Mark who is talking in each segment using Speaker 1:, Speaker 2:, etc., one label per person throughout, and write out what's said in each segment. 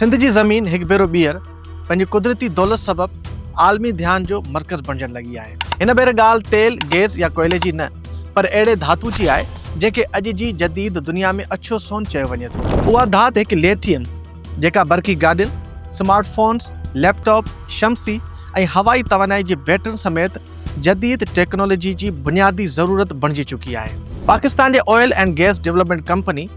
Speaker 1: सिंध जी ज़मीन हिकु भेरो ॿीहर पंहिंजी कुदरती दौलत सबब आलमी ध्यान जो मर्कज़ बणजण लॻी आहे। हिन भेरे ॻाल्हि तेल, गैस या कोयले जी न, पर अहिड़े धातु जी आहे जंहिंखे अॼु जी जदीद दुनिया में अछो सोन चयो वञे थो। उहा धात हिकु लिथियम, जेका बरक़ी गाॾियुनि, स्मार्टफोन्स, लैपटॉप, शमसी ऐं हवाई तवानाई जी बैटरियुनि समेत जदीद टेक्नोलॉजी जी बुनियादी ज़रूरत बणिजी चुकी आहे। पाकिस्तान जे oil and gas development company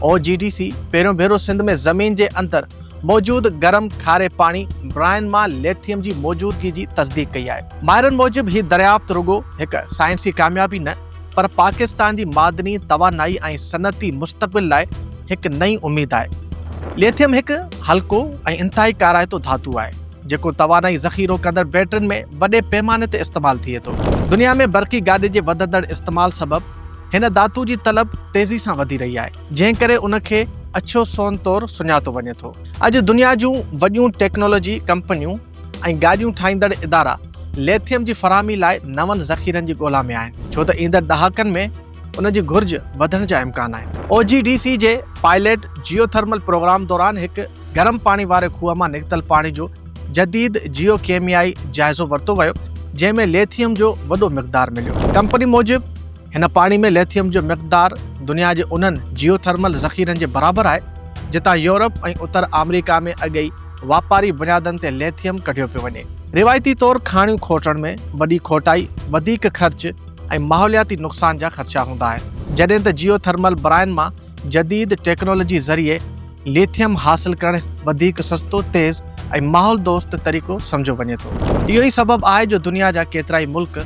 Speaker 1: OGDC पहिरियों भेरो सिंध में ज़मीन जे अंदर मौजूद गरम खारे पानी ब्राइन मां लिथियम जी मौजूदगी जी तस्दीक कई आहे। माहिरनि मूजिब ही दरियाफ्त रुगो हिकु साइंसी कामयाबी न, पर पाकिस्तान जी मादनी तवानाई ऐं सनती मुस्तक़बिल लाइ हिकु नई उम्मीद आहे। लिथियम हिकु हल्को ऐं इंतहाई काराइतो धातु आहे जेको तवानाई ज़ख़ीरो कंदड़ बैटरियुनि में वॾे पैमाने ते इस्तेमालु थिए थो। दुनिया में बरक़ी गाॾी जे वधंदड़ इस्तेमाल सबबि हिन धातु जी तलब तेज़ी सां वधी रही आहे, जंहिं करे उनखे अछो सोन तौरु सुञातो वञे थो। अॼु दुनिया जूं वॾियूं टेक्नोलॉजी कंपनियूं ऐं गाॾियूं ठाहींदड़ इदारा लिथियम जी फराहमी लाइ नवनि ज़ख़ीरनि जी ॻोल्हा में आहिनि, छो त ईंदड़ ॾहाकनि में उन जी घुर्ज वधण जा इम्कान आहिनि। OGDC जे पायलट जियोथर्मल प्रोग्राम दौरान हिकु गरम पाणी वारे खूह मां निकितल पाणी जो जदीद जियोकेमियाई जाइज़ो वरितो वियो, जंहिं में लिथियम जो वॾो मिक़दार मिलियो। कंपनी मूजिब हिन पाणी में लिथियम जो मिक़दार दुनिया जे उन्हनि जियोथर्मल ज़ख़ीरनि जे बराबरि आहे जितां यूरोप ऐं उत्तर अमेरिका में अॻेई वापारी बुनियादनि ते लिथियम कढियो पियो वञे। रिवायती तौरु खाणियूं खोटण में वॾी खोटाई, वधीक ख़र्च ऐं माहौलियाती नुक़सान जा ख़दशा हूंदा आहिनि, जॾहिं त जियोथर्मल ब्राइन मां जदीद टेक्नोलॉजी ज़रिए लिथियम हासिल करणु वधीक सस्तो, तेज़ ऐं माहौल दोस्त तरीक़ो सम्झो वञे थो। इहो ई सबबु आहे जो दुनिया जा केतिरा ई मुल्क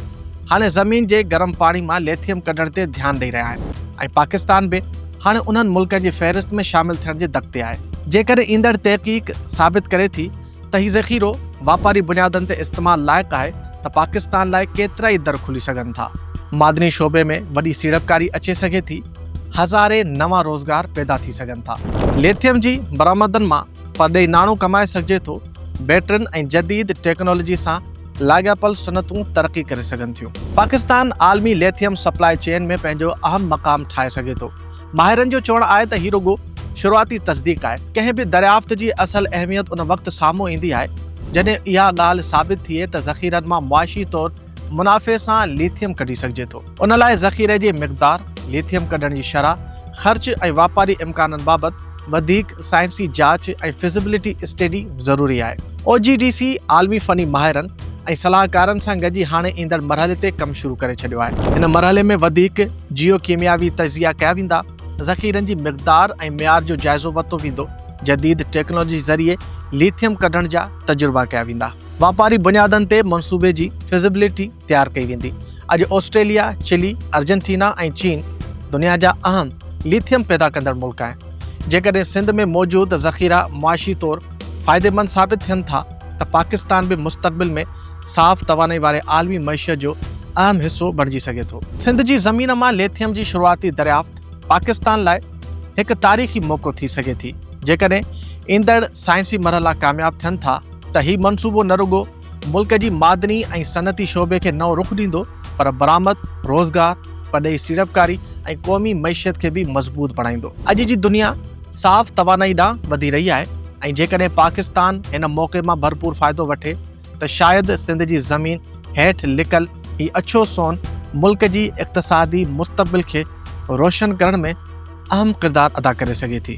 Speaker 1: हाणे ज़मीन जे गरम पाणी मां लिथियम कढण ते ध्यानु ॾेई रहिया आहिनि ऐं पाकिस्तान बि हाणे उन्हनि मुल्कनि जी फ़हरिस्त में शामिल थियण जे दक़ ते आहे। जेकॾहिं ईंदड़ तहक़ीक़ साबित करे थी त हीउ ज़ख़ीरो वापारी बुनियादनि ते इस्तेमालु लाइक़ु आहे त पाकिस्तान लाइ केतिरा ई दर खुली सघनि था। मादनी शोबे में वॾी सीड़पकारी अचे सघे थी, हज़ारे नवां रोज़गार पैदा थी सघनि था। लिथियम जी बरामदनि मां परॾेही नाणो कमाए सघिजे थो। बैटरियुनि ऐं जदीद टेक्नोलॉजी सां लाॻापियल सनतूं तरक़ी करे सघनि थियूं। पाकिस्तान आलमी लिथियम सप्लाई चेन में पंहिंजो अहम मक़ाम ठाहे सघे थो। माहिरनि जो चवणु आहे त हीउ रुगो शुरूआती तस्दीक आहे। कंहिं बि दरियाफ़्त जी असल अहमियत उन वक़्तु साम्हूं ईंदी आहे जॾहिं इहा ॻाल्हि साबित थिए त ज़ख़ीरनि मां मुआशी तौरु मुनाफ़े सां लिथियम कढी सघिजे थो। उन लाइ ज़ख़ीरे जी मिक़दार, लिथियम कढण जी शरह, ख़र्च ऐं वापारी इम्काननि बाबति वधीक साइंसी जांच ऐं फिज़िबिलिटी स्टडी ज़रूरी आहे। OGDC आलमी फ़नी माहिरनि ऐं सलाहकारनि सां गॾिजी हाणे ईंदड़ मरहले ते कमु शुरू करे छॾियो आहे। हिन मरहले में वधीक जियोकेमियावी तज़िया कया वेंदा, ज़ख़ीरनि जी मिक़दार ऐं मियार जो जाइज़ो वरितो वेंदो, जदीद टेक्नोलॉजी ज़रिए लिथियम कढण जा तजुर्बा कया वेंदा, वापारी बुनियादनि ते मनसूबे जी फिज़िबिलिटी तयारु कई वेंदी। अॼु ऑस्ट्रेलिया, चिली, अर्जेंटीना ऐं चीन दुनिया जा अहम लिथियम पैदा कंदड़ मुल्क आहिनि। जेकॾहिं सिंध में मौजूदु ज़ख़ीरा मुआशी तौरु फ़ाइदेमंद साबित थियनि था त पाकिस्तान बि मुस्तक़बिल में साफ़ तवानाई वारे आलमी मईशत जो अहम हिसो बणिजी सघे थो। सिंध जी ज़मीन मां लिथियम जी शुरूआती दरियाफ़्त पाकिस्तान लाइ हिकु तारीख़ी मौक़ो थी सघे थी। जेकॾहिं ईंदड़ साइंसी मरहला कामयाबु थियनि था त हीउ मनसूबो न रुगो मुल्क जी मादनी ऐं सनती शोबे खे नओं रुख़ ॾींदो, पर बरामद, रोज़गार, परॾेही सीड़पकारी ऐं क़ौमी मईशत खे बि मज़बूत बणाईंदो। अॼु जी दुनिया साफ़ तवानाई ॾांहुं वधी रही आहे ऐं जेकॾहिं पाकिस्तान हिन मौक़े मां भरपूर फ़ाइदो वठे त शायदि सिंध जी ज़मीन हेठि लिकल हीउ अछो सोन मुल्क जी इक़्तिसादी मुस्तक़बिल खे रोशन करण में अहम किरदारु अदा करे सघे थी।